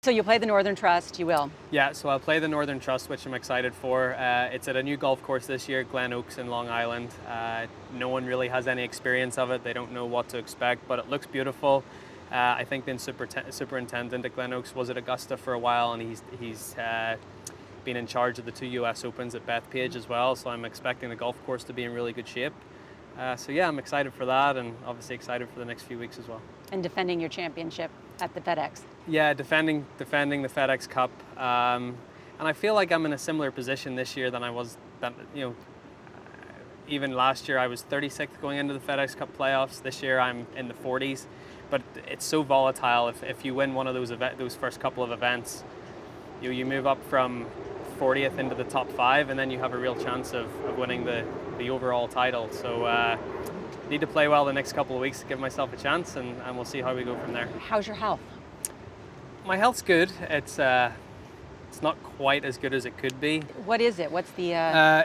So you'll play the Northern Trust, you will? Yeah, so I'll play the Northern Trust, which I'm excited for. It's at a new golf course this year, Glen Oaks in Long Island. No one really has any experience of it. They don't know what to expect, but it looks beautiful. I think the superintendent at Glen Oaks was at Augusta for a while, and he's been in charge of the 2 US Opens at Bethpage as well, so I'm expecting the golf course to be in really good shape. So yeah, I'm excited for that, and obviously excited for the next few weeks as well. And defending your championship at the FedEx. Yeah, defending the FedEx Cup, and I feel like I'm in a similar position this year than I was. Even last year I was 36th going into the FedEx Cup playoffs. This year I'm in the 40s, but it's so volatile. If you win one of those first couple of events, you move up from 40th into the top 5, and then you have a real chance of winning the overall title. So need to play well the next couple of weeks to give myself a chance, and we'll see how we go from there. How's your health? My health's good. It's not quite as good as it could be. What is it? What's the...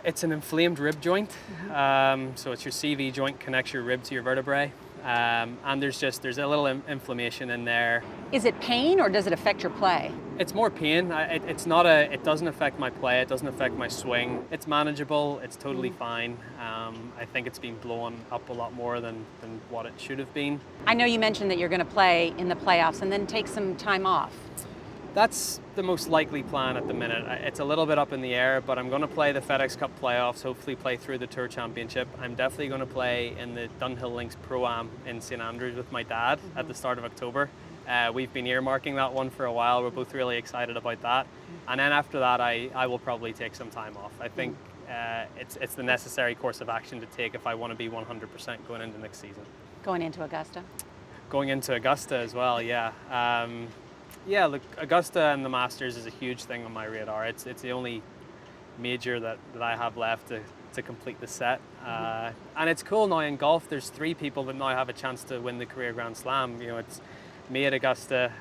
It's an inflamed rib joint. So it's your CV joint, connects your rib to your vertebrae. And there's a little inflammation in there. Is it pain, or does it affect your play? It's more pain. It doesn't affect my play. It doesn't affect my swing. It's manageable. It's totally fine. I think it's been blown up a lot more than what it should have been. I know you mentioned that you're going to play in the playoffs and then take some time off. That's the most likely plan at the minute. It's a little bit up in the air, but I'm going to play the FedEx Cup playoffs, hopefully play through the Tour Championship. I'm definitely going to play in the Dunhill Links Pro-Am in St Andrews with my dad at the start of October. We've been earmarking that one for a while. We're both really excited about that. And then after that, I will probably take some time off. I think it's the necessary course of action to take if I want to be 100% going into next season. Going into Augusta? Going into Augusta as well, yeah. Yeah, look, Augusta and the Masters is a huge thing on my radar. It's the only major that I have left to complete the set. And it's cool now in golf, there's 3 people that now have a chance to win the career Grand Slam. It's me at Augusta,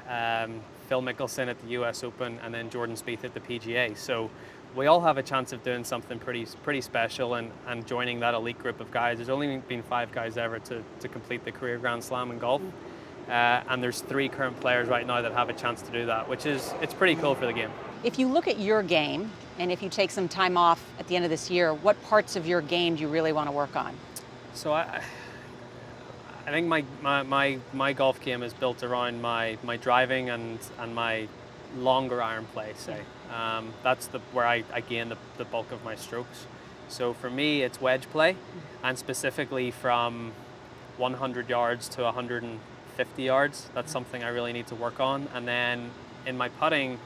Phil Mickelson at the US Open, and then Jordan Spieth at the PGA. So we all have a chance of doing something pretty special and joining that elite group of guys. There's only been 5 guys ever to complete the career Grand Slam in golf. And there's 3 current players right now that have a chance to do that, it's pretty cool for the game. If you look at your game, and if you take some time off at the end of this year, what parts of your game do you really want to work on? So I think my golf game is built around my driving and my longer iron play, say. That's where I gain the bulk of my strokes. So for me, it's wedge play, and specifically from 100 yards to 150 yards. That's something I really need to work on. And then in my putting,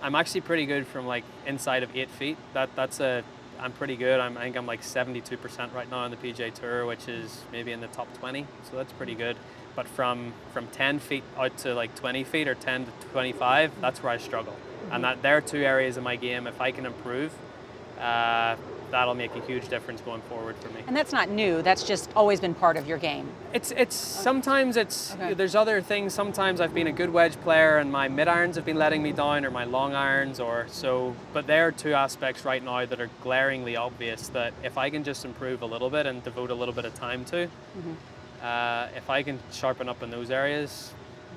I'm actually pretty good from like inside of 8 feet. I'm pretty good. I think I'm like 72% right now on the PGA Tour, which is maybe in the top 20. So that's pretty good. But from 10 feet out to like 20 feet or 10 to 25, that's where I struggle. And there are 2 areas in my game. If I can improve, that'll make a huge difference going forward for me. And that's not new, that's just always been part of your game. Sometimes there's other things. Sometimes I've been a good wedge player and my mid-irons have been letting me down, or my long irons but there are 2 aspects right now that are glaringly obvious that if I can just improve a little bit and devote a little bit of time to, if I can sharpen up in those areas,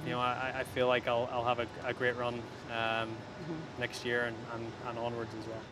I feel like I'll have a great run next year and onwards as well.